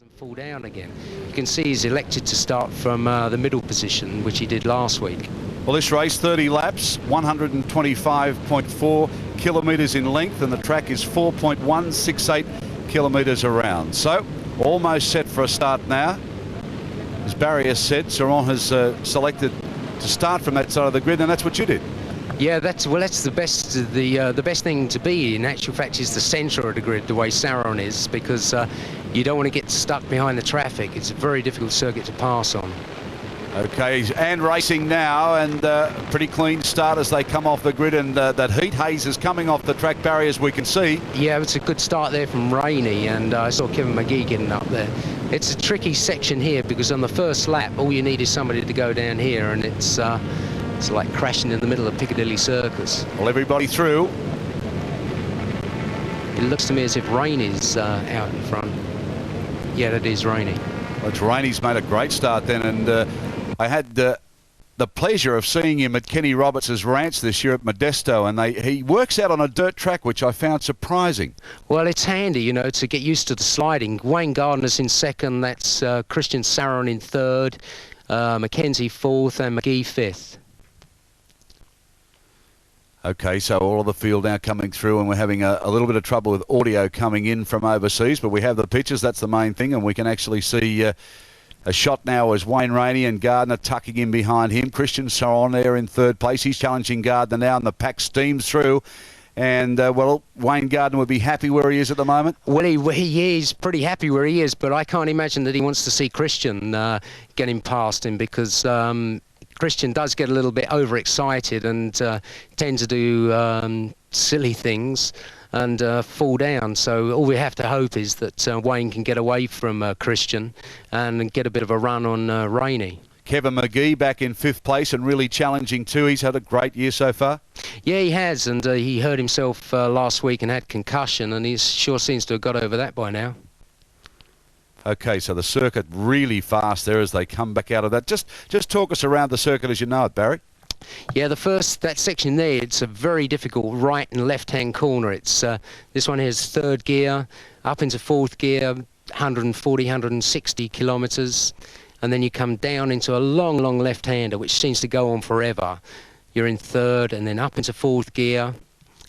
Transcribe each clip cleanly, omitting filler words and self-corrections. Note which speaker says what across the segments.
Speaker 1: and fall down again. You can see he's elected to start from the middle position, which he did last week.
Speaker 2: Well, this race, 30 laps, 125.4 kilometres in length, and the track is 4.168 kilometres around. So, almost set for a start now. As Barry has said, Sarron has selected to start from that side of the grid, and that's what you did.
Speaker 1: Yeah, that's the best. The best thing to be, in actual fact, is the centre of the grid, the way Sarron is, because you don't want to get stuck behind the traffic. It's a very difficult circuit to pass on.
Speaker 2: Okay, and racing now, and pretty clean start as they come off the grid, and that heat haze is coming off the track, Barry, as we can see. Yeah,
Speaker 1: it's a good start there from Rainey, and I saw Kevin McGee getting up there. It's a tricky section here because on the first lap, all you need is somebody to go down here, and it's like crashing in the middle of Piccadilly Circus.
Speaker 2: Well, everybody through.
Speaker 1: It looks to me as if Rainey's out in front. Yeah, that is Rainey.
Speaker 2: Well, it's Rainey's made a great start then, and I had the pleasure of seeing him at Kenny Roberts' ranch this year at Modesto, and he works out on a dirt track, which I found surprising.
Speaker 1: Well, it's handy, you know, to get used to the sliding. Wayne Gardner's in second, that's Christian Sarron in third, Mackenzie fourth, and McGee fifth.
Speaker 2: Okay, so all of the field now coming through, and we're having a little bit of trouble with audio coming in from overseas, but we have the pictures, that's the main thing, and we can actually see a shot now as Wayne Rainey and Gardner tucking in behind him. Christian Sarron there in third place. He's challenging Gardner now, and the pack steams through. And, well, Wayne Gardner would be happy where he is at the moment?
Speaker 1: Well, he is pretty happy where he is, but I can't imagine that he wants to see Christian getting past him, because Christian does get a little bit overexcited and tend to do silly things and fall down. So all we have to hope is that Wayne can get away from Christian and get a bit of a run on Rainey.
Speaker 2: Kevin McGee back in fifth place and really challenging too. He's had a great year so far.
Speaker 1: Yeah, he has, and he hurt himself last week and had concussion, and he sure seems to have got over that by now.
Speaker 2: Okay, so the circuit really fast there as they come back out of that. Just talk us around the circuit as you know it, Barry.
Speaker 1: Yeah, that section there, it's a very difficult right and left-hand corner. It's this one has third gear, up into fourth gear, 140, 160 kilometres, and then you come down into a long, long left-hander, which seems to go on forever. You're in third, and then up into fourth gear,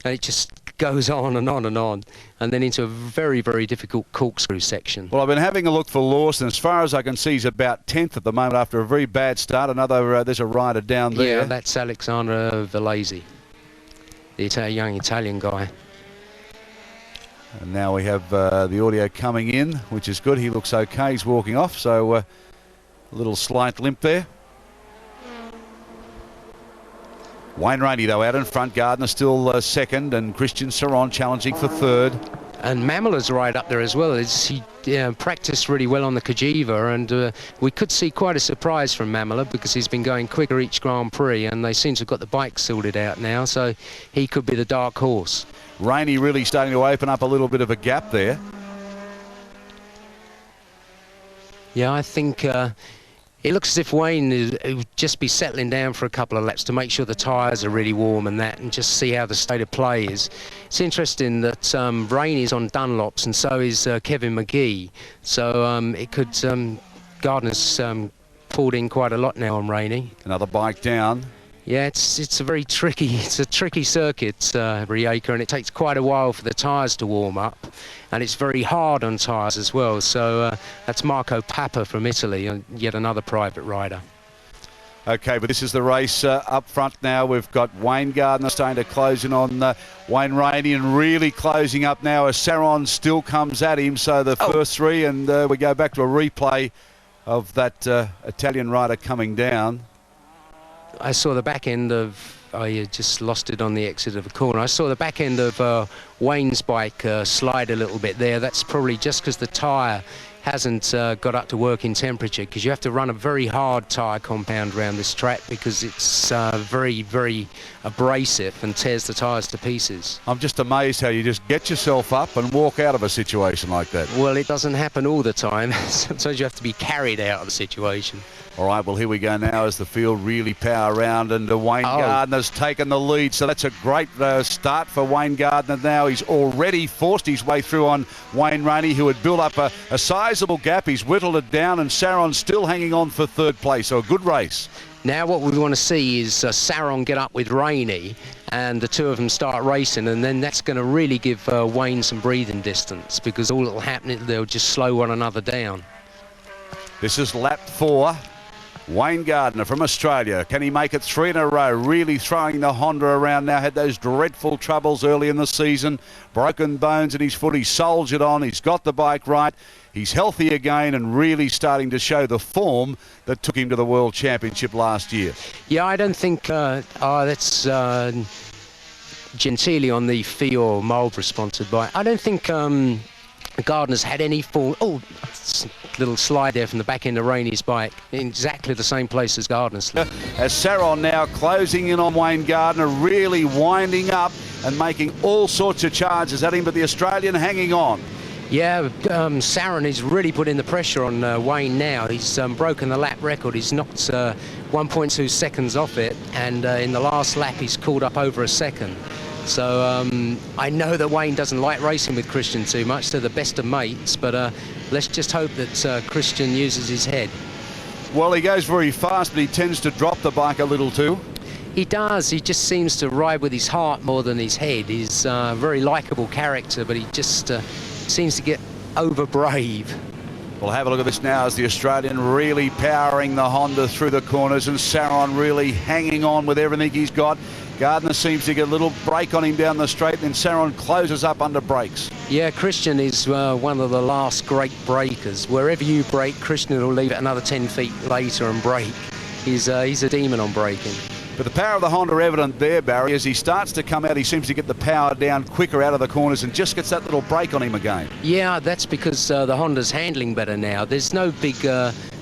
Speaker 1: and it just goes on and on and on, and then into a very, very difficult corkscrew section.
Speaker 2: Well, I've been having a look for Lawson. As far as I can see, he's about 10th at the moment after a very bad start. There's a rider down there.
Speaker 1: Yeah, that's Alexander Velazzi, the young Italian guy.
Speaker 2: And now we have the audio coming in, which is good. He looks okay. He's walking off, so a little slight limp there. Wayne Rainey, though, out in front. Gardner still second, and Christian Sarron challenging for third.
Speaker 1: And Mamola's right up there as well. He practiced really well on the Kajiva, and we could see quite a surprise from Mamola because he's been going quicker each Grand Prix, and they seem to have got the bike sorted out now, so he could be the dark horse.
Speaker 2: Rainey really starting to open up a little bit of a gap there.
Speaker 1: Yeah, I think it looks as if Wayne would just be settling down for a couple of laps to make sure the tyres are really warm and that, and just see how the state of play is. It's interesting that Rainey's on Dunlops, and so is Kevin McGee. So it could Gardner's pulled in quite a lot now on Rainey.
Speaker 2: Another bike down.
Speaker 1: Yeah, it's a very tricky circuit, Rijeka, and it takes quite a while for the tyres to warm up, and it's very hard on tyres as well. So that's Marco Papa from Italy, and yet another private rider.
Speaker 2: Okay, but this is the race up front now. We've got Wayne Gardner starting to close in on Wayne Rainey, and really closing up now as Sarron still comes at him. So the first three, and we go back to a replay of that Italian rider coming down.
Speaker 1: I saw the back end of, you just lost it on the exit of the corner. I saw the back end of Wayne's bike slide a little bit there. That's probably just because the tyre hasn't got up to working temperature, because you have to run a very hard tyre compound around this track because it's very, very abrasive and tears the tyres to pieces.
Speaker 2: I'm just amazed how you just get yourself up and walk out of a situation like that.
Speaker 1: Well, it doesn't happen all the time. Sometimes you have to be carried out of the situation.
Speaker 2: All right, well, here we go now as the field really power around, and Wayne Gardner's taken the lead. So that's a great start for Wayne Gardner now. He's already forced his way through on Wayne Rainey, who had built up a size sizable gap. He's whittled it down, and Sarron still hanging on for third place. So a good race.
Speaker 1: Now what we want to see is Sarron get up with Rainey, and the two of them start racing, and then that's going to really give Wayne some breathing distance, because all that will happen is they'll just slow one another down.
Speaker 2: This is lap 4. Wayne Gardner from Australia. Can he make it 3 in a row? Really throwing the Honda around now. Had those dreadful troubles early in the season. Broken bones in his foot. He soldiered on. He's got the bike right. He's healthy again and really starting to show the form that took him to the World Championship last year.
Speaker 1: Yeah, I don't think that's Gentili on the Fior Marlborough sponsored bike. I don't think Gardner's had any fall. Oh, little slide there from the back end of Rainey's bike, in exactly the same place as Gardner's.
Speaker 2: As Sarron now closing in on Wayne Gardner, really winding up and making all sorts of charges at him, but the Australian hanging on.
Speaker 1: Yeah, Sarron is really putting the pressure on Wayne now. He's broken the lap record. He's knocked 1.2 seconds off it, and in the last lap he's called up over a second. So I know that Wayne doesn't like racing with Christian too much. They're the best of mates, but let's just hope that Christian uses his head.
Speaker 2: Well, he goes very fast, but he tends to drop the bike a little too.
Speaker 1: He does. He just seems to ride with his heart more than his head. He's a very likeable character, but he just seems to get over brave.
Speaker 2: We'll have a look at this now as the Australian really powering the Honda through the corners, and Sarron really hanging on with everything he's got. Gardner seems to get a little break on him down the straight, then Sarron closes up under brakes. Yeah,
Speaker 1: Christian is one of the last great breakers. Wherever you brake, Christian will leave it another 10 feet later and brake. He's a demon on braking.
Speaker 2: But the power of the Honda evident there, Barry. As he starts to come out, he seems to get the power down quicker out of the corners and just gets that little break on him again.
Speaker 1: Yeah, that's because the Honda's handling better now. There's no big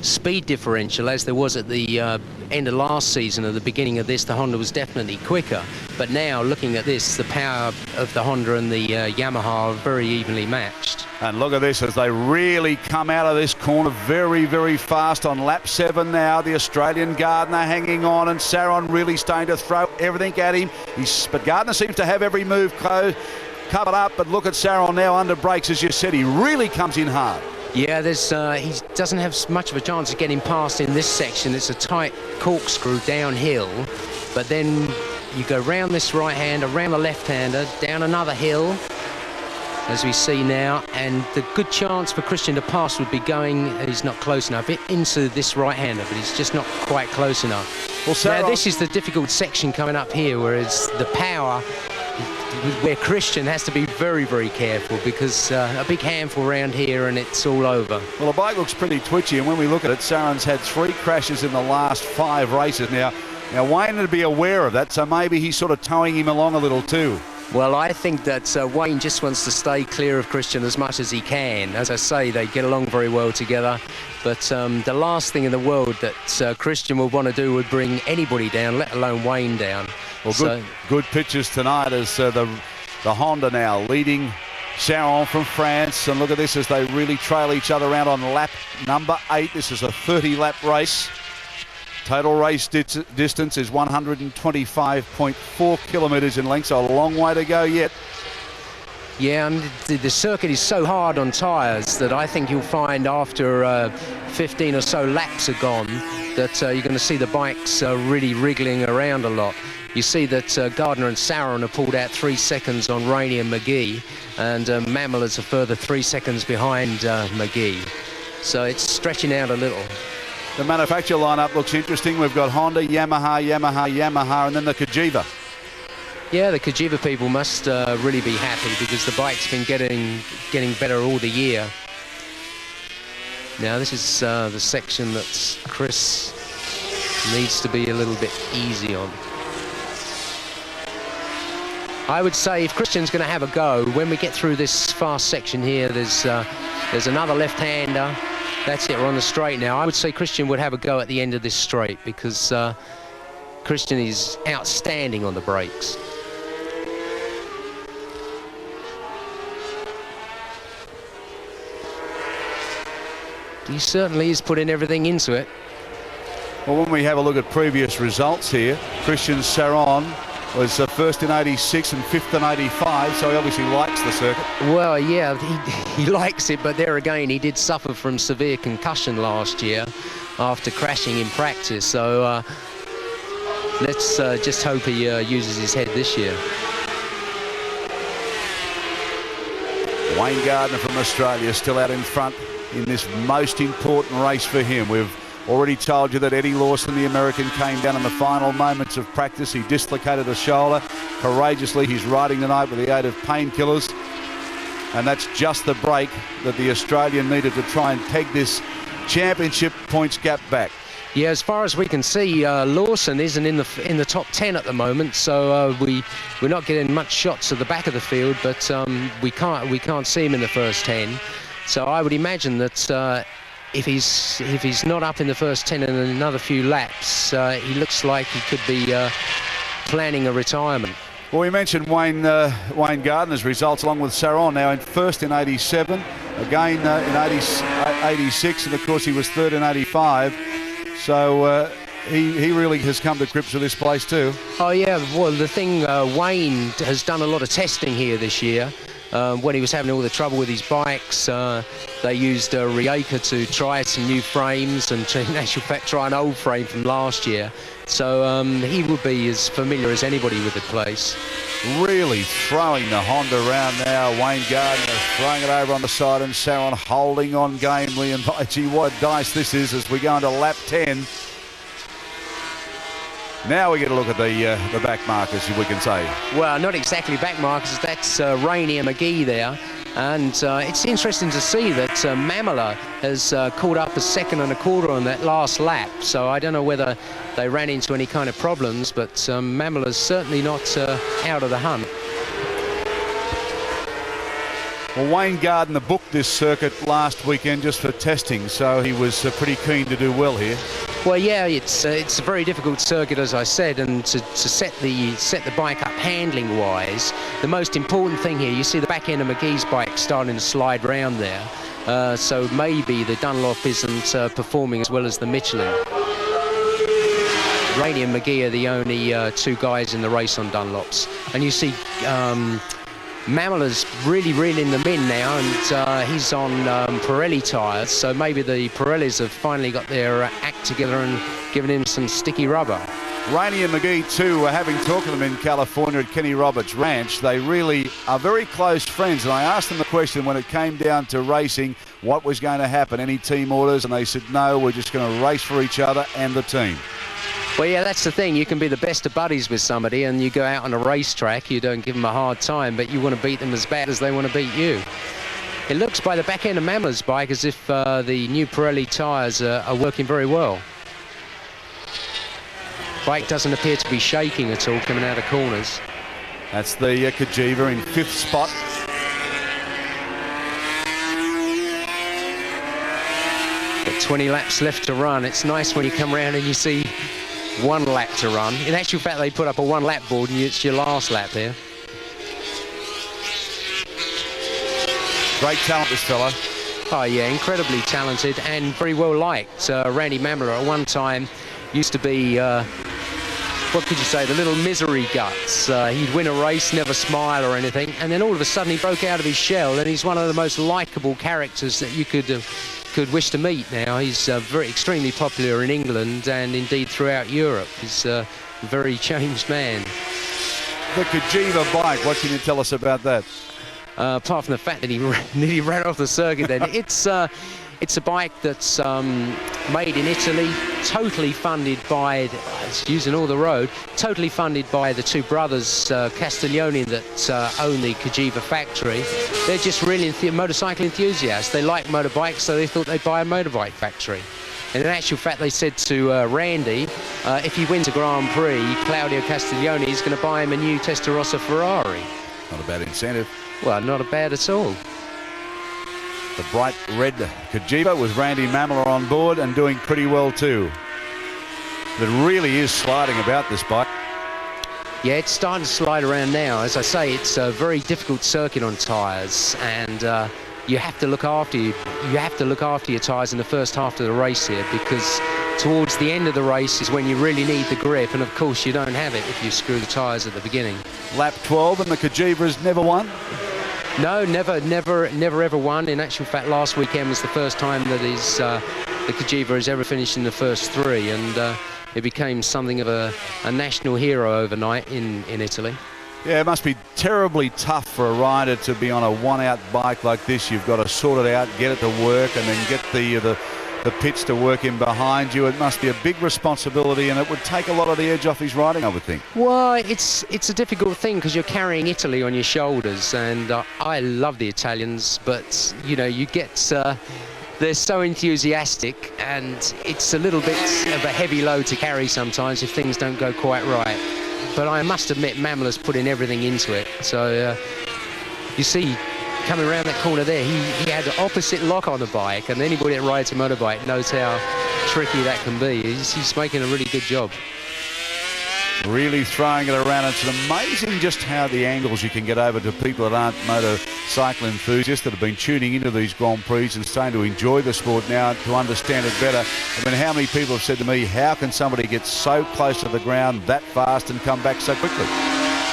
Speaker 1: speed differential as there was at the end of last season. At the beginning of this, the Honda was definitely quicker. But now, looking at this, the power of the Honda and the Yamaha are very evenly matched.
Speaker 2: And look at this as they really come out of this corner very, very fast on lap 7 now. The Australian Gardner hanging on, and Sarron really starting to throw everything at him. But Gardner seems to have every move covered up. But look at Sarron now under brakes, as you said. He really comes in hard.
Speaker 1: Yeah, he doesn't have much of a chance of getting past in this section. It's a tight corkscrew downhill, but then you go round this right-hander, around the left-hander, down another hill, as we see now, and the good chance for Christian to pass would be going, he's not close enough, into this right-hander, but he's just not quite close enough. Well, now this is the difficult section coming up here, whereas the power, where Christian has to be very, very careful, because a big handful around here and it's all over.
Speaker 2: Well, the bike looks pretty twitchy, and when we look at it, Sarron's had 3 crashes in the last 5 races now. Now, Wayne would be aware of that, so maybe he's sort of towing him along a little too.
Speaker 1: Well, I think that Wayne just wants to stay clear of Christian as much as he can. As I say, they get along very well together. But the last thing in the world that Christian would want to do would bring anybody down, let alone Wayne down.
Speaker 2: Well, good pictures tonight as the Honda now leading Sarron from France. And look at this as they really trail each other around on lap number 8. This is a 30-lap race. Total race distance is 125.4 kilometres in length, so a long way to go yet.
Speaker 1: Yeah, and the circuit is so hard on tyres that I think you'll find after 15 or so laps are gone that you're going to see the bikes really wriggling around a lot. You see that Gardner and Sarron have pulled out 3 seconds on Rainey and McGee, and Mamola's a further 3 seconds behind McGee. So it's stretching out a little.
Speaker 2: The manufacturer lineup looks interesting. We've got Honda, Yamaha, and then the Kajiva.
Speaker 1: Yeah, the Kajiva people must really be happy, because the bike's been getting better all the year. Now this is the section that Chris needs to be a little bit easy on. I would say if Christian's going to have a go, when we get through this fast section here, there's another left-hander. That's it, we're on the straight now. I would say Christian would have a go at the end of this straight, because Christian is outstanding on the brakes. He certainly is putting everything into it.
Speaker 2: Well, when we have a look at previous results here, Christian Sarron Was first in 86 and fifth in 85, so he obviously likes the circuit.
Speaker 1: Well, yeah, he likes it, but there again, he did suffer from severe concussion last year after crashing in practice. So let's just hope he uses his head this year.
Speaker 2: Wayne Gardner from Australia still out in front in this most important race for him. We've already told you that Eddie Lawson, the American, came down in the final moments of practice. He dislocated a shoulder. Courageously, he's riding tonight with the aid of painkillers. And that's just the break that the Australian needed to try and peg this championship points gap back.
Speaker 1: Yeah, as far as we can see, Lawson isn't in the top 10 at the moment, so we're not getting much shots at the back of the field, but we can't see him in the first 10. So I would imagine that if he's not up in the first 10 in another few laps, he looks like he could be planning a retirement.
Speaker 2: Well, we mentioned Wayne Gardner's results along with Sarron now in first in 87, again in 86, and of course he was third in 85. So he really has come to grips with this place too.
Speaker 1: Oh yeah, well the thing, Wayne has done a lot of testing here this year. When he was having all the trouble with his bikes, they used Rijeka to try some new frames and to, in actual fact, try an old frame from last year. So he would be as familiar as anybody with the place.
Speaker 2: Really throwing the Honda around now. Wayne Gardner throwing it over on the side, and Sarron holding on gamely. And gee, what a dice this is as we go into lap 10. Now we get a look at the back markers, we can say.
Speaker 1: Well, not exactly back markers. That's Rainey and McGee there. And it's interesting to see that Mamola has caught up a 2.25 seconds on that last lap. So I don't know whether they ran into any kind of problems, but Mamola's certainly not out of the hunt.
Speaker 2: Well, Wayne Gardner booked this circuit last weekend just for testing, so he was pretty keen to do well here.
Speaker 1: Well, yeah, it's a very difficult circuit, as I said, and to set the bike up handling-wise, the most important thing here, you see the back end of McGee's bike starting to slide round there, so maybe the Dunlop isn't performing as well as the Michelin. Rainey and McGee are the only two guys in the race on Dunlops, and you see Mamola's really reeling them in now, and he's on Pirelli tyres, so maybe the Pirellis have finally got their act together and given him some sticky rubber.
Speaker 2: Rainey and McGee too, having talked to them in California at Kenny Roberts' ranch, they really are very close friends, and I asked them the question when it came down to racing, what was going to happen, any team orders, and they said no, we're just going to race for each other and the team.
Speaker 1: Well, yeah, that's the thing. You can be the best of buddies with somebody and you go out on a racetrack, you don't give them a hard time, but you want to beat them as bad as they want to beat you. It looks by the back end of Mamola's bike as if the new Pirelli tyres are working very well. Bike doesn't appear to be shaking at all coming out of corners.
Speaker 2: That's the Kajiva in 5th spot.
Speaker 1: Got 20 laps left to run. It's nice when you come around and you see 1 lap to run. In actual fact, they put up a 1 lap board and it's your last lap there.
Speaker 2: Great talent, this fella.
Speaker 1: Oh yeah, incredibly talented and very well liked. Randy Mamola at one time used to be, what could you say, the little misery guts. He'd win a race, never smile or anything, and then all of a sudden he broke out of his shell and he's one of the most likeable characters that you could wish to meet now. He's extremely popular in England and indeed throughout Europe. He's a very changed man.
Speaker 2: The Kajiva bike, what can you tell us about that?
Speaker 1: Apart from the fact that he nearly ran off the circuit then. It's a bike that's made in Italy, totally funded by, it's using all the road, totally funded by the two brothers Castiglioni that own the Kajiva factory. They're just really motorcycle enthusiasts. They like motorbikes, so they thought they'd buy a motorbike factory. And in actual fact, they said to Randy, if he wins a Grand Prix, Claudio Castiglioni is going to buy him a new Testarossa Ferrari.
Speaker 2: Not a bad incentive.
Speaker 1: Well, not bad at all.
Speaker 2: The bright red Kajiva with Randy Mamola on board and doing pretty well too. It really is sliding about, this bike.
Speaker 1: Yeah, it's starting to slide around now. As I say, it's a very difficult circuit on tyres, and you have to look after your tyres in the first half of the race here, because towards the end of the race is when you really need the grip, and of course you don't have it if you screw the tyres at the beginning.
Speaker 2: Lap 12, and the Kajiva's never won?
Speaker 1: No, never ever won. In actual fact, last weekend was the first time that the Kajiva has ever finished in the first three, and it became something of a national hero overnight in Italy.
Speaker 2: Yeah, it must be terribly tough for a rider to be on a one-out bike like this. You've got to sort it out, get it to work, and then get the pits to work in behind you. It must be a big responsibility, and it would take a lot of the edge off his riding, I would think.
Speaker 1: Well, it's a difficult thing because you're carrying Italy on your shoulders, and I love the Italians, but you know, you get they're so enthusiastic, and it's a little bit of a heavy load to carry sometimes if things don't go quite right. But I must admit, Mamola's putting everything into it. So you see, coming around that corner there, he had the opposite lock on the bike, and anybody that rides a motorbike knows how tricky that can be. He's making a really good job.
Speaker 2: Really throwing it around. It's amazing just how the angles you can get over to people that aren't motorcycle enthusiasts that have been tuning into these Grand Prix and starting to enjoy the sport now to understand it better. I mean, how many people have said to me, how can somebody get so close to the ground that fast and come back so quickly?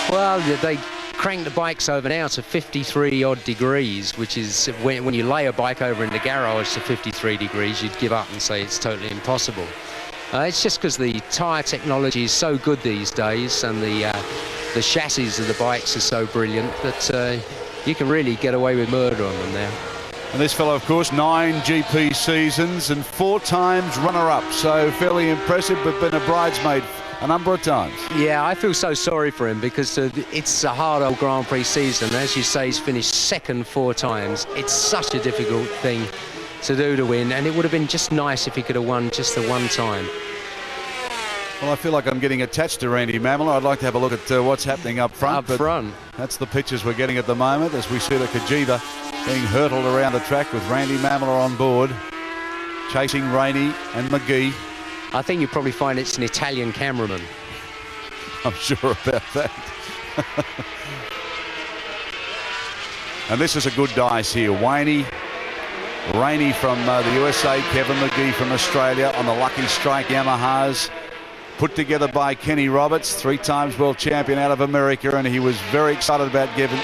Speaker 1: Well, they crank the bikes over now to 53 odd degrees, which is when you lay a bike over in the garage to 53 degrees, you'd give up and say it's totally impossible. It's just because the tyre technology is so good these days, and the chassis of the bikes are so brilliant that you can really get away with murder on them now.
Speaker 2: And this fellow, of course, 9 GP seasons and 4 times runner-up, so fairly impressive, but been a bridesmaid a number of times.
Speaker 1: Yeah, I feel so sorry for him because it's a hard old Grand Prix season. As you say, he's finished second 4 times. It's such a difficult thing to do to win, and it would have been just nice if he could have won just the one time.
Speaker 2: Well, I feel like I'm getting attached to Randy Mamola. I'd like to have a look at what's happening up front.
Speaker 1: Up front.
Speaker 2: That's the pictures we're getting at the moment as we see the Kajiva being hurtled around the track with Randy Mamola on board, chasing Rainey and McGee.
Speaker 1: I think you probably find it's an Italian cameraman.
Speaker 2: I'm sure about that. And this is a good dice here. Rainey from the USA, Kevin McGee from Australia on the Lucky Strike Yamahas, put together by Kenny Roberts, 3 times world champion out of America, and he was very excited about getting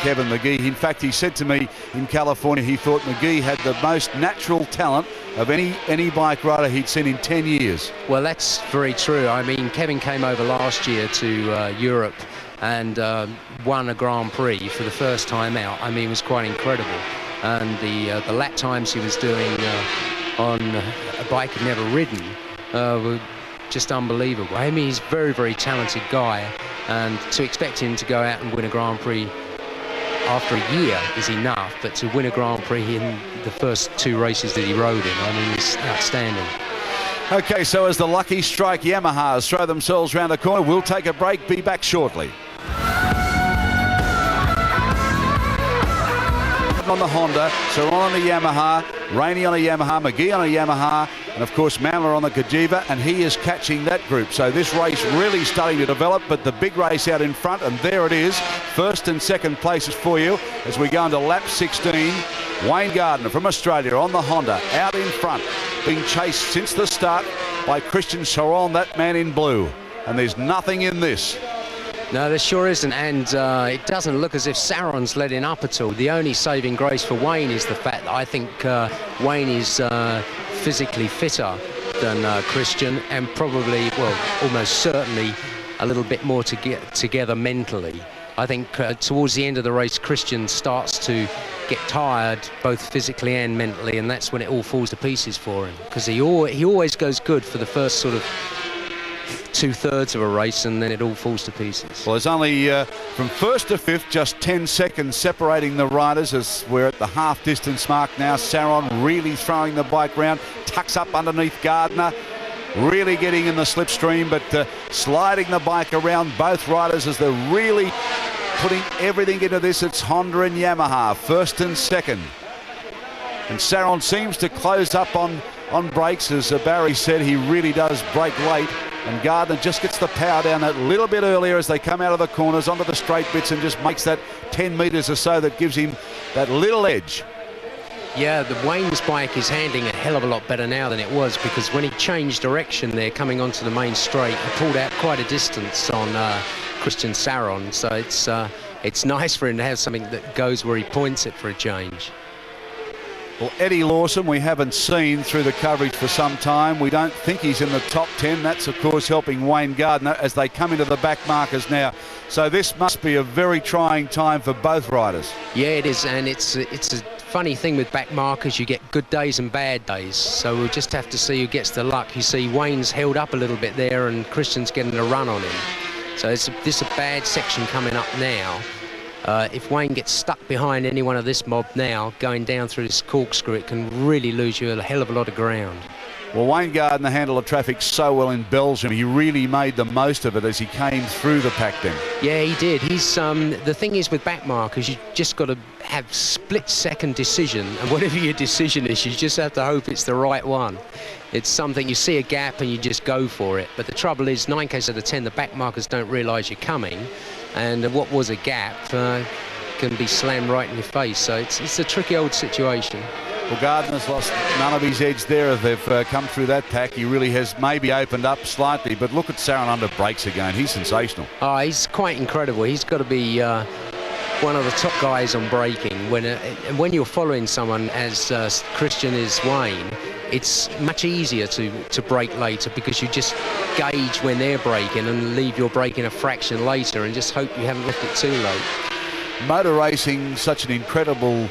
Speaker 2: Kevin McGee. In fact, he said to me in California he thought McGee had the most natural talent of any bike rider he'd seen in 10 years.
Speaker 1: Well, that's very true. I mean, Kevin came over last year to Europe and won a Grand Prix for the first time out. I mean, it was quite incredible. And the lap times he was doing on a bike he'd never ridden were just unbelievable. I mean, he's a very, very talented guy, and to expect him to go out and win a Grand Prix after a year is enough, but to win a Grand Prix in the first 2 races that he rode in, I mean, it's outstanding.
Speaker 2: Okay, so as the Lucky Strike Yamahas throw themselves round the corner, we'll take a break, be back shortly. On the Honda, Sarron on the Yamaha, Rainey on a Yamaha, McGee on a Yamaha, and of course Mamola on the Kajiva, and he is catching that group. So this race really starting to develop, but the big race out in front, and there it is. First and second places for you as we go into lap 16. Wayne Gardner from Australia on the Honda, out in front, being chased since the start by Christian Sarron, that man in blue. And there's nothing in this.
Speaker 1: No, there sure isn't, and it doesn't look as if Sarron's letting up at all. The only saving grace for Wayne is the fact that I think Wayne is physically fitter than Christian, and probably, well, almost certainly a little bit more to get together mentally. I think towards the end of the race, Christian starts to get tired, both physically and mentally, and that's when it all falls to pieces for him, because he always goes good for the first sort of 2/3 of a race, and then it all falls to pieces.
Speaker 2: Well, there's only from 1st to 5th, just 10 seconds separating the riders as we're at the half distance mark now. Sarron really throwing the bike round, tucks up underneath Gardner, really getting in the slipstream, but sliding the bike around both riders as they're really putting everything into this. It's Honda and Yamaha, 1st and 2nd. And Sarron seems to close up on brakes. As Barry said, he really does brake late. And Gardner just gets the power down that little bit earlier as they come out of the corners onto the straight bits and just makes that 10 metres or so that gives him that little edge.
Speaker 1: Yeah, the Wayne's bike is handling a hell of a lot better now than it was, because when he changed direction there coming onto the main straight, he pulled out quite a distance on Christian Sarron. So it's nice for him to have something that goes where he points it for a change.
Speaker 2: Well, Eddie Lawson, we haven't seen through the coverage for some time. We don't think he's in the top 10. That's, of course, helping Wayne Gardner as they come into the back markers now. So this must be a very trying time for both riders.
Speaker 1: Yeah, it is, and it's a funny thing with back markers. You get good days and bad days, so we'll just have to see who gets the luck. You see Wayne's held up a little bit there, and Christian's getting a run on him. So this is a bad section coming up now. If Wayne gets stuck behind any one of this mob now, going down through this corkscrew, it can really lose you a hell of a lot of ground.
Speaker 2: Well, Wayne Gardner handled the traffic so well in Belgium. He really made the most of it as he came through the pack then.
Speaker 1: Yeah, he did. He's the thing is with back markers, you just got to have split-second decision, and whatever your decision is, you just have to hope it's the right one. It's something, you see a gap and you just go for it. But the trouble is, 9 cases out of 10, the back markers don't realise you're coming, and what was a gap can be slammed right in your face. So it's a tricky old situation.
Speaker 2: Well, Gardner's lost none of his edge there as they've come through that pack. He really has maybe opened up slightly, but look at Sarron under brakes again. He's sensational.
Speaker 1: Oh, he's quite incredible. He's got to be one of the top guys on braking. When you're following someone as Christian is Wayne, it's much easier to brake later, because you just gauge when they're braking and leave your braking a fraction later and just hope you haven't left it too late.
Speaker 2: Motor racing, such an incredible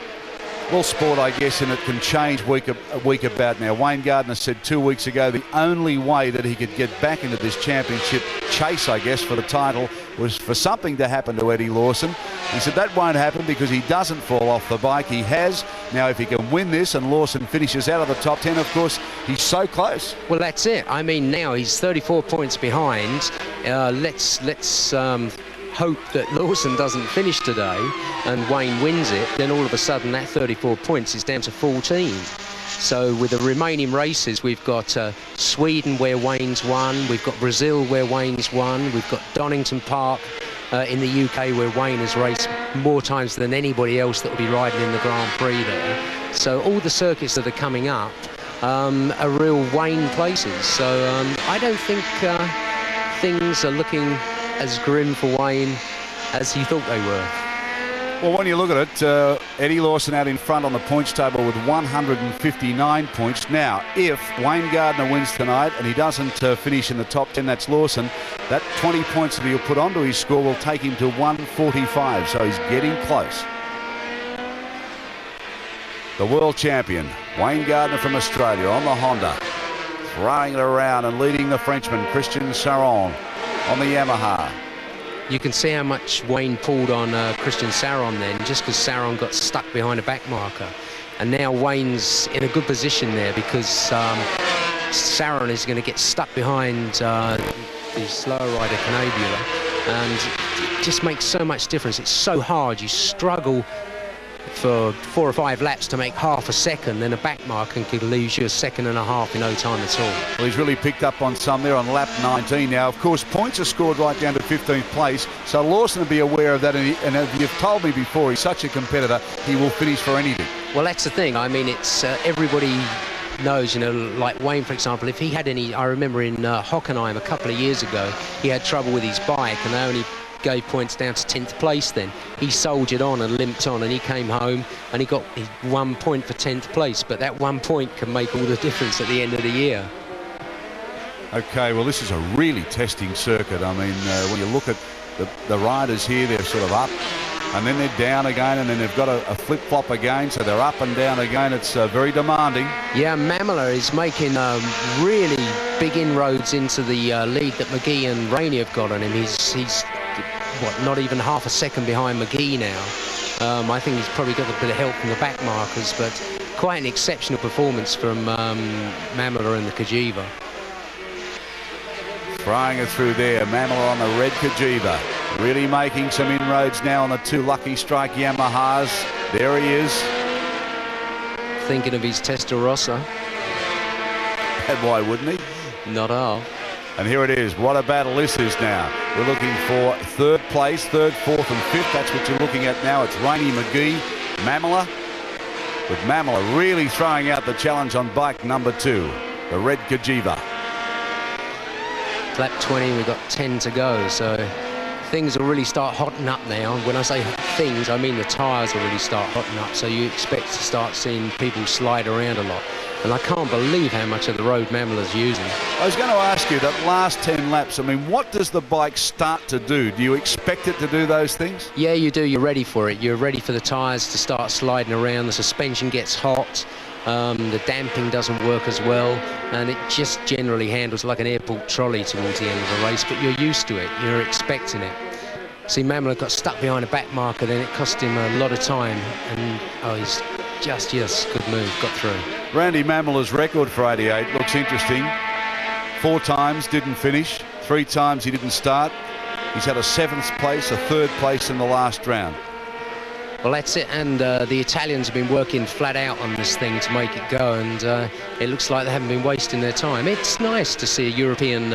Speaker 2: sport, I guess, and it can change week about now. Wayne Gardner said 2 weeks ago the only way that he could get back into this championship chase, I guess, for the title was for something to happen to Eddie Lawson. He said that won't happen because he doesn't fall off the bike. He has. Now, if he can win this and Lawson finishes out of the top 10, of course, he's so close.
Speaker 1: Well, that's it. I mean, now he's 34 points behind. Let's hope that Lawson doesn't finish today and Wayne wins it. Then all of a sudden that 34 points is down to 14. So with the remaining races, we've got Sweden where Wayne's won, we've got Brazil where Wayne's won, we've got Donington Park in the UK where Wayne has raced more times than anybody else that will be riding in the Grand Prix there. So all the circuits that are coming up are real Wayne places. So I don't think things are looking as grim for Wayne as he thought they were.
Speaker 2: Well, when you look at it, Eddie Lawson out in front on the points table with 159 points. Now, if Wayne Gardner wins tonight and he doesn't finish in the top 10, that's Lawson, that 20 points that he'll put onto his score will take him to 145, so he's getting close. The world champion, Wayne Gardner from Australia on the Honda, throwing it around and leading the Frenchman, Christian Sarron, on the Yamaha.
Speaker 1: You can see how much Wayne pulled on Christian Sarron then, just because Sarron got stuck behind a back marker. And now Wayne's in a good position there, because Sarron is going to get stuck behind the slow rider Canabula, and it just makes so much difference. It's so hard. You struggle for 4 or 5 laps to make half a second, then a back marker could lose you a second and a half in no time at all.
Speaker 2: Well, he's really picked up on some there on lap 19 now. Of course, points are scored right down to 15th place, so Lawson will be aware of that, and as you've told me before, he's such a competitor, he will finish for anything.
Speaker 1: Well, that's the thing. I mean, it's everybody knows, you know, like Wayne, for example, if he had any, I remember in Hockenheim a couple of years ago, he had trouble with his bike, and they only gave points down to 10th place then. He soldiered on and limped on, and he came home and he got 1 point for 10th place, but that 1 point can make all the difference at the end of the year.
Speaker 2: Okay, well, this is a really testing circuit. I mean, when you look at the riders here, they're sort of up and then they're down again, and then they've got a flip-flop again, so they're up and down again. It's very demanding. Yeah,
Speaker 1: Mamola is making really big inroads into the lead that McGee and Rainey have got on him. He's what, not even half a second behind McGee now. I think he's probably got a bit of help from the back markers, but quite an exceptional performance from Mamola and the Kajiva.
Speaker 2: Throwing it through there, Mamola on the red Kajiva. Really making some inroads now on the 2 Lucky Strike Yamahas. There he is.
Speaker 1: Thinking of his Testarossa.
Speaker 2: And why wouldn't he?
Speaker 1: Not all.
Speaker 2: And here it is. What a battle this is now. We're looking for 3rd place, 3rd, 4th and 5th. That's what you're looking at now. It's Rainey, McGee, Mamola. with Mamola really throwing out the challenge on bike number 2, the red Kajiva.
Speaker 1: Lap 20, we've got 10 to go, so things will really start hotting up now. When I say things, I mean the tyres will really start hotting up, so you expect to start seeing people slide around a lot. And I can't believe how much of the road Mamola's using.
Speaker 2: I was going to ask you, that last 10 laps, I mean, what does the bike start to do? Do you expect it to do those things?
Speaker 1: Yeah, you do. You're ready for it. You're ready for the tyres to start sliding around. The suspension gets hot. The damping doesn't work as well, and it just generally handles like an airport trolley towards the end of the race, but you're used to it. You're expecting it. See, Mamola got stuck behind a back marker, then it cost him a lot of time, and he's just, yes, good move, got through.
Speaker 2: Randy Mamola's record for 88 looks interesting. 4 times didn't finish, 3 times he didn't start. He's had a 7th place, a 3rd place in the last round.
Speaker 1: Well, that's it, and the Italians have been working flat out on this thing to make it go, and it looks like they haven't been wasting their time. It's nice to see a European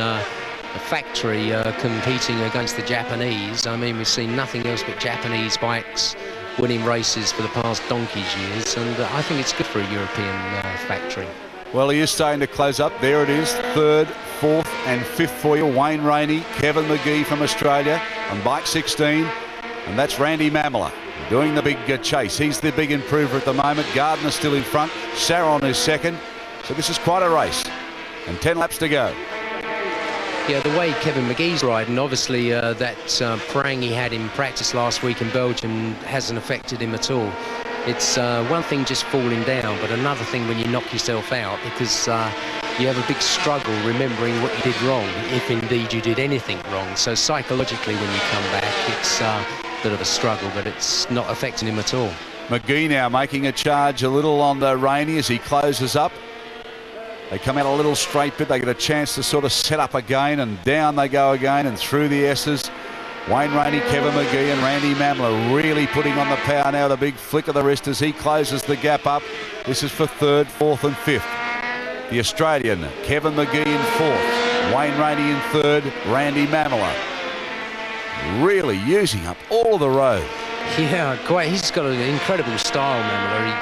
Speaker 1: factory competing against the Japanese. I mean, we've seen nothing else but Japanese bikes winning races for the past donkey's years, and I think it's good for a European factory.
Speaker 2: Well, he is starting to close up. There it is, 3rd, 4th and 5th for you. Wayne Rainey, Kevin McGee from Australia on bike 16, and that's Randy Mamola doing the big chase. He's the big improver at the moment. Gardner still in front. Sarron is 2nd. So this is quite a race. And 10 laps to go.
Speaker 1: Yeah, the way Kevin McGee's riding, obviously that prang he had in practice last week in Belgium hasn't affected him at all. It's one thing just falling down, but another thing when you knock yourself out, because you have a big struggle remembering what you did wrong, if indeed you did anything wrong. So psychologically when you come back, it's bit of a struggle, but it's not affecting him at all.
Speaker 2: McGee now making a charge a little on Rainey as he closes up. They come out a little straight bit. They get a chance to sort of set up again, and down they go again and through the S's. Wayne Rainey, Kevin McGee and Randy Mamola really putting on the power now. The big flick of the wrist as he closes the gap up. This is for 3rd, 4th and 5th. The Australian, Kevin McGee in 4th. Wayne Rainey in 3rd. Randy Mamola really using up all of the road.
Speaker 1: Yeah, quite. He's got an incredible style, Mamola.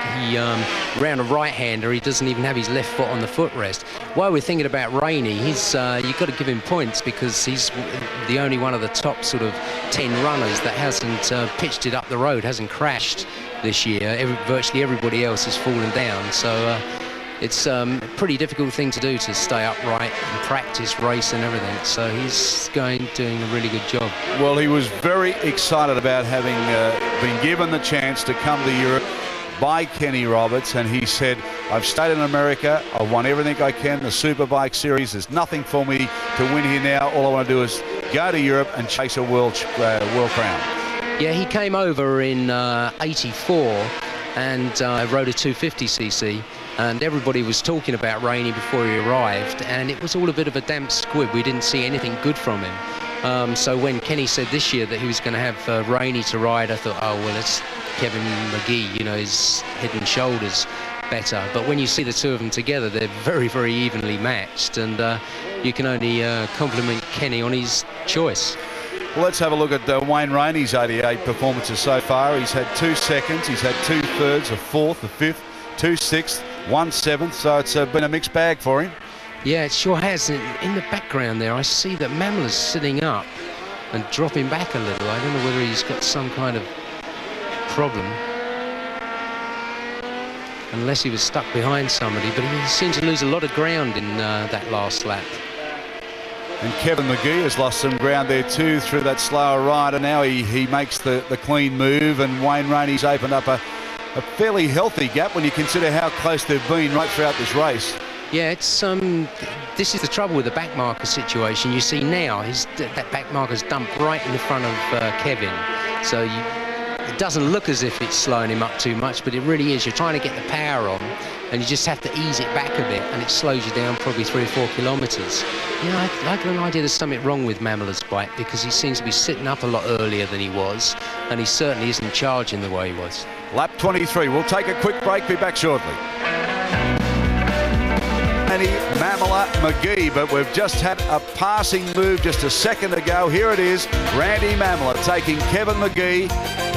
Speaker 1: He round a right-hander, he doesn't even have his left foot on the footrest. While we're thinking about Rainey, you've got to give him points because he's the only one of the top sort of 10 runners that hasn't pitched it up the road, hasn't crashed this year. Virtually everybody else has fallen down. So it's a pretty difficult thing to do, to stay upright and practice, race and everything. So he's doing a really good job.
Speaker 2: Well, he was very excited about having been given the chance to come to Europe by Kenny Roberts, and he said, I've stayed in America, I've won everything I can, the Superbike Series, there's nothing for me to win here now. All I want to do is go to Europe and chase a world crown. Yeah,
Speaker 1: he came over in 84 and rode a 250cc. And everybody was talking about Rainey before he arrived, and it was all a bit of a damp squib. We didn't see anything good from him. So when Kenny said this year that he was going to have Rainey to ride, I thought, oh, well, it's Kevin McGee, you know, his head and shoulders better. But when you see the two of them together, they're very, very evenly matched, and you can only compliment Kenny on his choice.
Speaker 2: Well, let's have a look at Wayne Rainey's 88 performances so far. He's had 2 seconds, he's had 2 thirds, a 4th, a 5th, 2 6th, 1 7th, so it's been a mixed bag for him.
Speaker 1: Yeah, it sure has. In the background there, I see that Mamola's sitting up and dropping back a little. I don't know whether he's got some kind of problem, unless he was stuck behind somebody, but he seemed to lose a lot of ground in that last lap.
Speaker 2: And Kevin McGee has lost some ground there too through that slower ride, and now he makes the clean move, and Wayne Rainey's opened up a fairly healthy gap when you consider how close they've been right throughout this race.
Speaker 1: Yeah, it's this is the trouble with the back marker situation. You see now that back marker's dumped right in the front of Kevin, so it doesn't look as if it's slowing him up too much, but it really is. You're trying to get the power on, and you just have to ease it back a bit, and it slows you down probably 3 or 4 kilometres. Yeah, I got an idea there's something wrong with Mamola's bike, because he seems to be sitting up a lot earlier than he was, and he certainly isn't charging the way he was.
Speaker 2: Lap 23. We'll take a quick break. Be back shortly. Mamola Mamola, McGee, but we've just had a passing move just a second ago. Here it is, Randy Mamola taking Kevin McGee,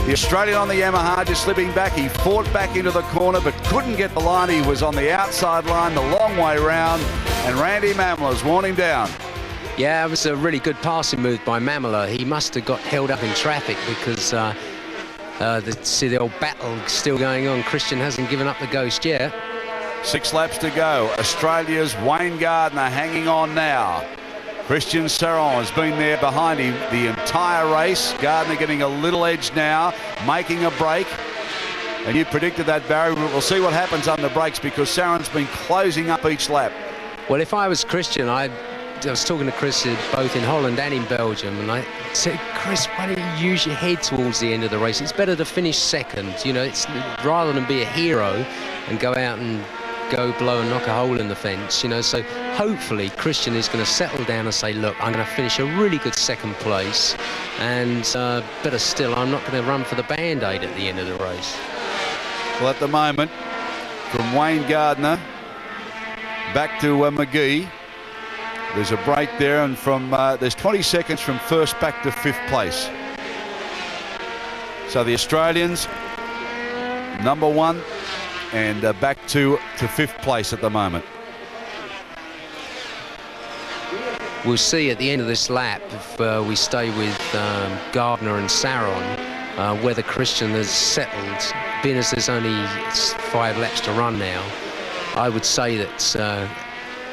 Speaker 2: the Australian on the Yamaha, just slipping back. He fought back into the corner but couldn't get the line. He was on the outside line the long way round, and Randy Mamola's worn him down.
Speaker 1: Yeah, it was a really good passing move by Mamola. He must have got held up in traffic because see the old battle still going on. Christian hasn't given up the ghost yet.
Speaker 2: 6 laps to go. Australia's Wayne Gardner hanging on now. Christian Sarron has been there behind him the entire race. Gardner getting a little edge now, making a break. And you predicted that, Barry, but we'll see what happens on the brakes because Sarron's been closing up each lap.
Speaker 1: Well, if I was Christian, I was talking to Chris both in Holland and in Belgium, and I said, Chris, why don't you use your head towards the end of the race? It's better to finish second, you know, it's rather than be a hero and go out and go blow and knock a hole in the fence, you know. So hopefully Christian is going to settle down and say, look, I'm going to finish a really good second place, and better still, I'm not going to run for the band-aid at the end of the race.
Speaker 2: Well, at the moment, from Wayne Gardner back to McGee, there's a break there, and from there's 20 seconds from first back to 5th place. So the Australians number 1 and back to 5th place at the moment.
Speaker 1: We'll see at the end of this lap if we stay with Gardner and Sarron whether Christian has settled. Being as there's only 5 laps to run now, I would say that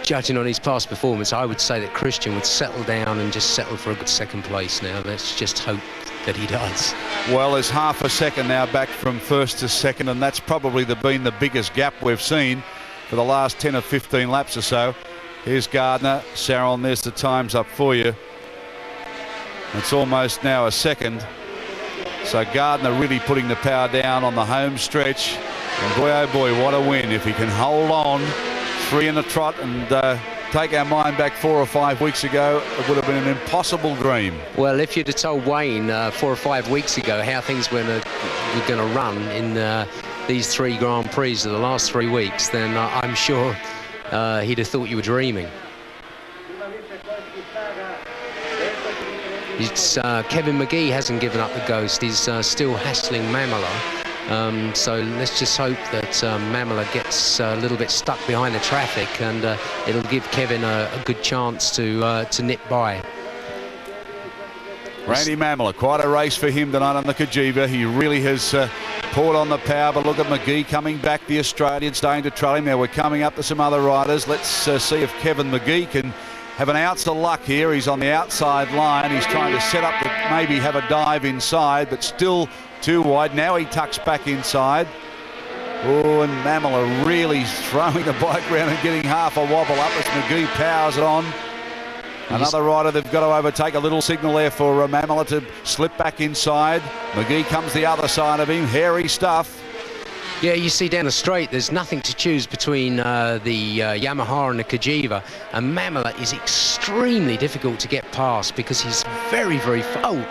Speaker 1: judging on his past performance, I would say that Christian would settle down and just settle for a good second place now. Let's just hope that he does.
Speaker 2: Well, there's half a second now back from first to second, and that's probably been the biggest gap we've seen for the last 10 or 15 laps or so. Here's Gardner, Sarron, there's the times up for you. It's almost now a second. So Gardner really putting the power down on the home stretch. And boy, oh boy, what a win. If he can hold on 3 in a trot and take our mind back 4 or 5 weeks ago, it would have been an impossible dream.
Speaker 1: Well, if you'd have told Wayne 4 or 5 weeks ago how things were going to run in these 3 Grand Prix of the last 3 weeks, then I'm sure he'd have thought you were dreaming. It's Kevin McGee hasn't given up the ghost. He's still hassling Mamola. So let's just hope that Mamola gets a little bit stuck behind the traffic, and it'll give Kevin a good chance to nip by.
Speaker 2: Randy Mamola, quite a race for him tonight on the Cajiva. He really has poured on the power, but look at McGee coming back, the Australian, starting to trail him. Now we're coming up to some other riders. Let's see if Kevin McGee can have an ounce of luck here. He's on the outside line. He's trying to set up to maybe have a dive inside, but still too wide. Now he tucks back inside. Oh, and Mamola really throwing the bike around and getting half a wobble up as McGee powers it on. Another rider they've got to overtake. A little signal there for Mamola to slip back inside. McGee comes the other side of him. Hairy stuff.
Speaker 1: Yeah, you see down the straight, there's nothing to choose between the Yamaha and the Cajiva, and Mamola is extremely difficult to get past because he's very, very oh,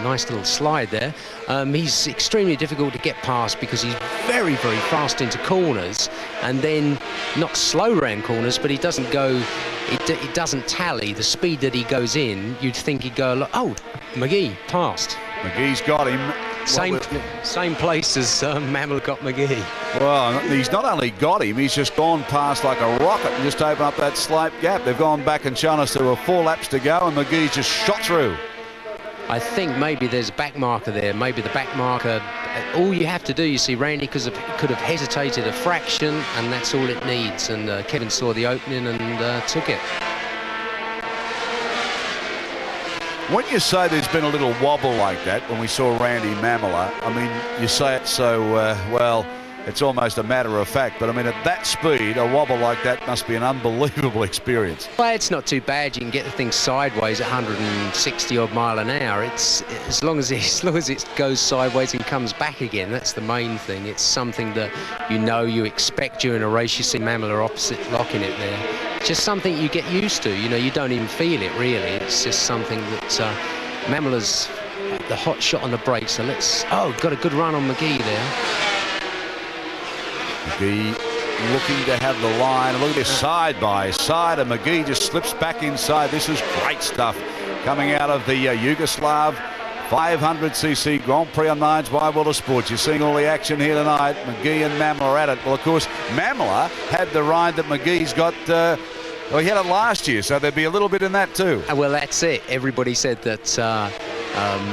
Speaker 1: nice little slide there. He's extremely difficult to get past because he's very, very fast into corners, and then not slow round corners, but he doesn't go. It doesn't tally the speed that he goes in. You'd think he'd go, oh, McGee passed.
Speaker 2: McGee's got him.
Speaker 1: Same place as Mamola got McGee.
Speaker 2: Well, he's not only got him, he's just gone past like a rocket and just opened up that slight gap. They've gone back and shown us there were 4 laps to go, and McGee's just shot through.
Speaker 1: I think maybe there's a back marker there. Maybe the back marker, all you have to do, you see, Randy could have hesitated a fraction, and that's all it needs. And Kevin saw the opening and took it.
Speaker 2: When you say there's been a little wobble like that, when we saw Randy Mamola, I mean, you say it so, well, it's almost a matter of fact. But, I mean, at that speed, a wobble like that must be an unbelievable experience.
Speaker 1: Well, it's not too bad. You can get the thing sideways at 160-odd mile an hour. It's as long as it goes sideways and comes back again, that's the main thing. It's something that you expect during a race. You see Mamola opposite locking it there. It's just something you get used to. You don't even feel it, really. It's just something that Mamola's the hot shot on the brakes. So got a good run on McGee there.
Speaker 2: McGee looking to have the line. And look at this side by side, and McGee just slips back inside. This is great stuff coming out of the Yugoslav 500cc Grand Prix on Nines by World of Sports. You're seeing all the action here tonight. McGee and Mamola are at it. Well, of course, Mamola had the ride that McGee's got. Well, he had it last year, so there'd be a little bit in that too.
Speaker 1: Well, that's it. Everybody said that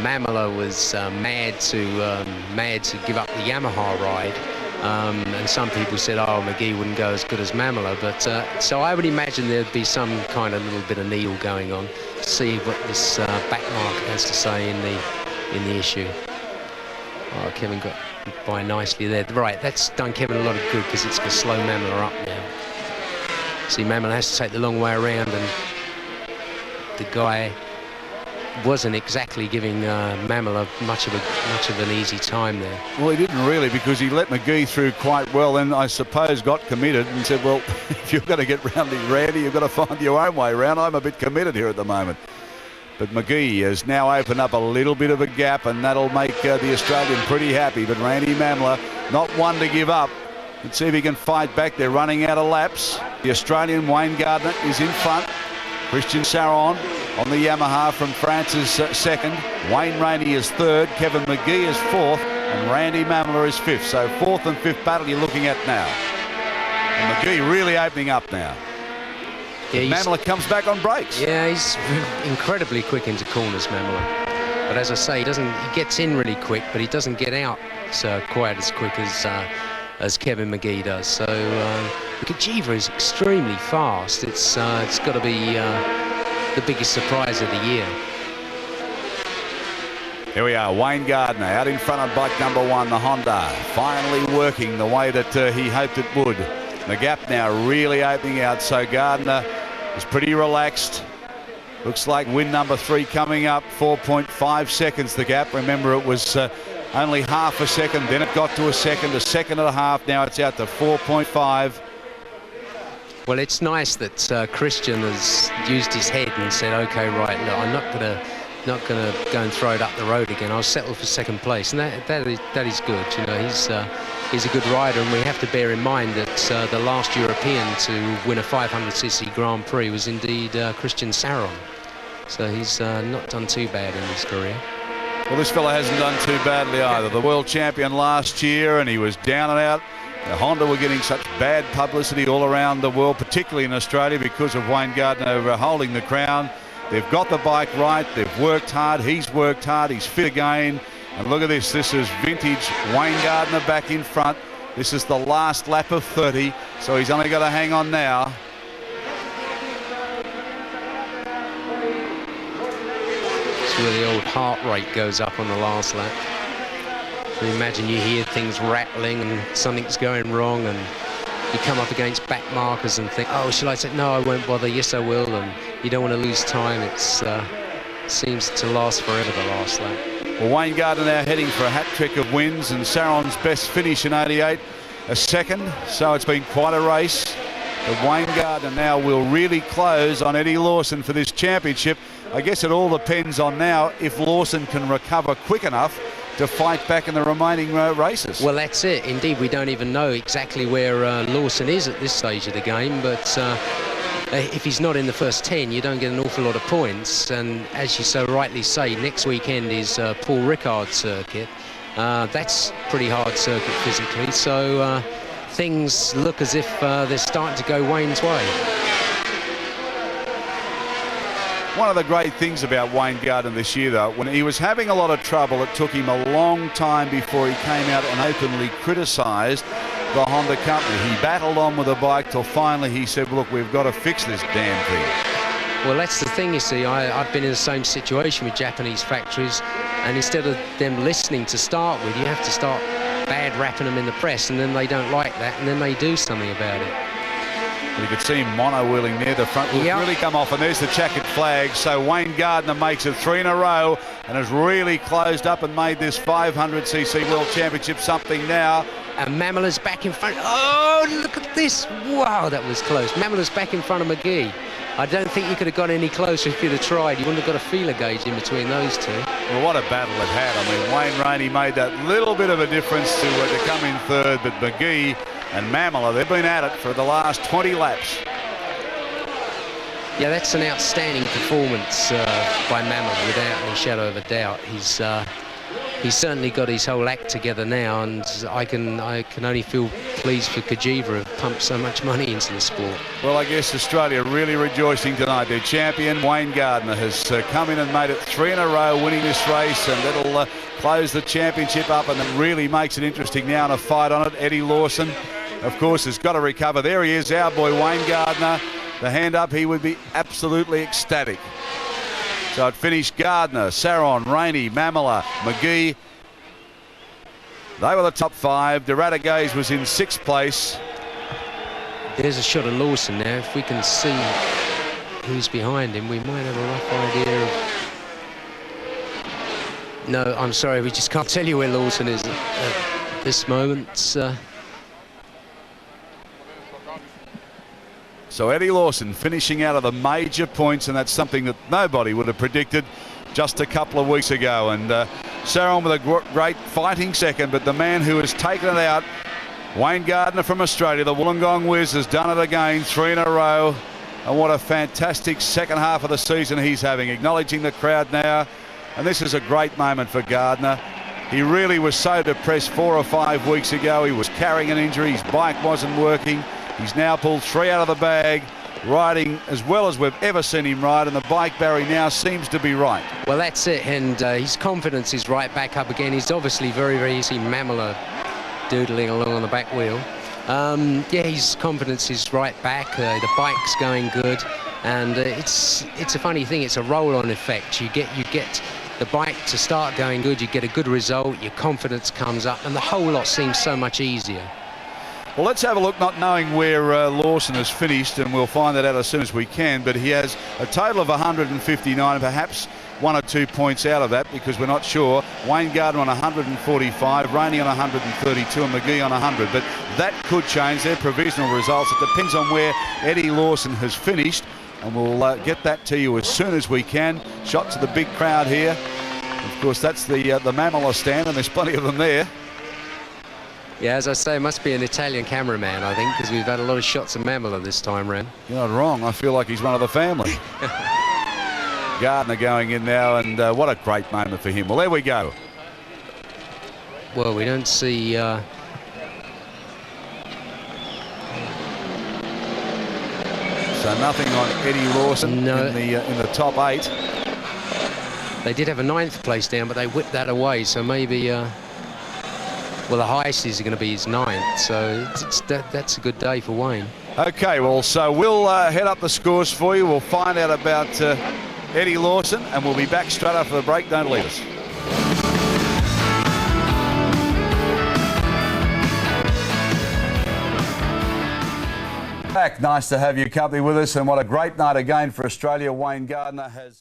Speaker 1: Mamola was mad to give up the Yamaha ride. And some people said, oh, McGee wouldn't go as good as Mamola. But so I would imagine there'd be some kind of little bit of needle going on to see what this back marker has to say in the issue. Oh, Kevin got by nicely there. Right, that's done Kevin a lot of good because it's going to slow Mamola up now. See, Mamola has to take the long way around, and the guy wasn't exactly giving Mamola much of an easy time there.
Speaker 2: Well, he didn't really, because he let McGee through quite well, then I suppose got committed and said, well, if you're going to get round the Randy, you've got to find your own way round. I'm a bit committed here at the moment. But McGee has now opened up a little bit of a gap, and that'll make the Australian pretty happy. But Randy Mamola, not one to give up. Let's see if he can fight back. They're running out of laps. The Australian Wayne Gardner is in front. Christian Sarron on the Yamaha from France is second. Wayne Rainey is third. Kevin McGee is fourth. And Randy Mamola is fifth. So fourth and fifth battle you're looking at now. And McGee really opening up now. Yeah, Mamola comes back on brakes.
Speaker 1: Yeah, he's incredibly quick into corners, Mamola. But as I say, he gets in really quick, but he doesn't get out quite as quick as Kevin McGee does. So Kajiva is extremely fast. It's got to be the biggest surprise of the year.
Speaker 2: Here we are, Wayne Gardner out in front of bike number one, the Honda, finally working the way that he hoped it would. The gap now really opening out, so Gardner is pretty relaxed. Looks like win number three coming up, 4.5 seconds the gap. Remember, it was only half a second, then it got to a second and a half. Now it's out to 4.5.
Speaker 1: Well, it's nice that Christian has used his head and said, okay, right, look, I'm not gonna go and throw it up the road again. I'll settle for second place, and that is good. You know, he's a good rider, and we have to bear in mind that the last European to win a 500cc Grand Prix was indeed Christian Sarron. So he's not done too bad in his career.
Speaker 2: Well, this fella hasn't done too badly either. The world champion last year, and he was down and out. The Honda were getting such bad publicity all around the world, particularly in Australia, because of Wayne Gardner holding the crown. They've got the bike right. They've worked hard. He's worked hard. He's fit again. And look at this. This is vintage Wayne Gardner back in front. This is the last lap of 30, so he's only got to hang on now.
Speaker 1: It's where the old heart rate goes up on the last lap. So imagine you hear things rattling and something's going wrong, and you come up against back markers and think, oh, shall I say, no, I won't bother, yes, I will, and you don't want to lose time. It seems to last forever, the last lap.
Speaker 2: Well, Wayne Gardner now heading for a hat-trick of wins, and Sarron's best finish in 88, a second, so it's been quite a race. But Wayne Gardner now will really close on Eddie Lawson for this championship. I guess it all depends on now if Lawson can recover quick enough to fight back in the remaining races.
Speaker 1: Well, that's it. Indeed, we don't even know exactly where Lawson is at this stage of the game, but if he's not in the first 10, you don't get an awful lot of points. And as you so rightly say, next weekend is Paul Ricard's circuit. That's pretty hard circuit physically, so things look as if they're starting to go Wayne's way.
Speaker 2: One of the great things about Wayne Gardner this year, though, when he was having a lot of trouble, it took him a long time before he came out and openly criticised the Honda company. He battled on with the bike till finally he said, look, we've got to fix this damn thing.
Speaker 1: Well, that's the thing, you see. I've been in the same situation with Japanese factories, and instead of them listening to start with, you have to start bad rapping them in the press, and then they don't like that, and then they do something about it.
Speaker 2: You could see him mono-wheeling near the front. Yep. Really come off, and there's the checkered flag. So Wayne Gardner makes it 3 in a row and has really closed up and made this 500cc World Championship something now.
Speaker 1: And Mamola's back in front. Oh, look at this. Wow, that was close. Mamola's back in front of McGee. I don't think you could have got any closer if you'd have tried. You wouldn't have got a feeler gauge in between those two.
Speaker 2: Well, what a battle it had. I mean, Wayne Rainey made that little bit of a difference to come in third, but McGee and Mamola. They've been at it for the last 20 laps.
Speaker 1: Yeah, that's an outstanding performance by Mamola, without any shadow of a doubt. He's certainly got his whole act together now, and I can only feel pleased for Kajiva, who've pumped so much money into the sport.
Speaker 2: Well, I guess Australia really rejoicing tonight. Their champion, Wayne Gardner, has come in and made it 3 in a row, winning this race, and that'll close the championship up, and it really makes it interesting now, and a fight on it. Eddie Lawson, of course, has got to recover. There he is, our boy Wayne Gardner. The hand up, he would be absolutely ecstatic. So it finished Gardner, Sarron, Rainey, Mamola, McGee. They were the top 5. Duratagays was in 6th place.
Speaker 1: There's a shot of Lawson now. If we can see who's behind him, we might have a rough idea of... No, I'm sorry, we just can't tell you where Lawson is at this moment.
Speaker 2: So Eddie Lawson finishing out of the major points, and that's something that nobody would have predicted just a couple of weeks ago. And Sarron with a great fighting second, but the man who has taken it out, Wayne Gardner from Australia, the Wollongong Whiz, has done it again, 3 in a row. And what a fantastic second half of the season he's having, acknowledging the crowd now. And this is a great moment for Gardner. He really was so depressed 4 or 5 weeks ago. He was carrying an injury, his bike wasn't working. He's now pulled 3 out of the bag, riding as well as we've ever seen him ride, and the bike, Barry, now seems to be right.
Speaker 1: Well, that's it, and his confidence is right back up again. He's obviously very, very easy. Mamola doodling along on the back wheel. Yeah, his confidence is right back. The bike's going good, and it's a funny thing. It's a roll-on effect. You get the bike to start going good, you get a good result, your confidence comes up, and the whole lot seems so much easier.
Speaker 2: Well, let's have a look, not knowing where Lawson has finished, and we'll find that out as soon as we can, but he has a total of 159, perhaps 1 or 2 points out of that, because we're not sure. Wayne Gardner on 145, Rainey on 132, and McGee on 100, but that could change. Their provisional results. It depends on where Eddie Lawson has finished, and we'll get that to you as soon as we can. Shot to the big crowd here. Of course, that's the Mamola stand, and there's plenty of them there.
Speaker 1: Yeah, as I say, it must be an Italian cameraman, I think, because we've had a lot of shots of Mamola this time round.
Speaker 2: You're not wrong. I feel like he's one of the family. Gardner going in now, and what a great moment for him. Well, there we go.
Speaker 1: Well, we don't see... So
Speaker 2: nothing on Eddie Lawson
Speaker 1: no.
Speaker 2: in the top 8.
Speaker 1: They did have a 9th place down, but they whipped that away, so maybe... Well, the highest is going to be his 9th, so that's a good day for Wayne.
Speaker 2: Okay, well, so we'll head up the scores for you. We'll find out about Eddie Lawson, and we'll be back straight after the break. Don't leave us. Back. Nice to have you company with us, and what a great night again for Australia. Wayne Gardner has...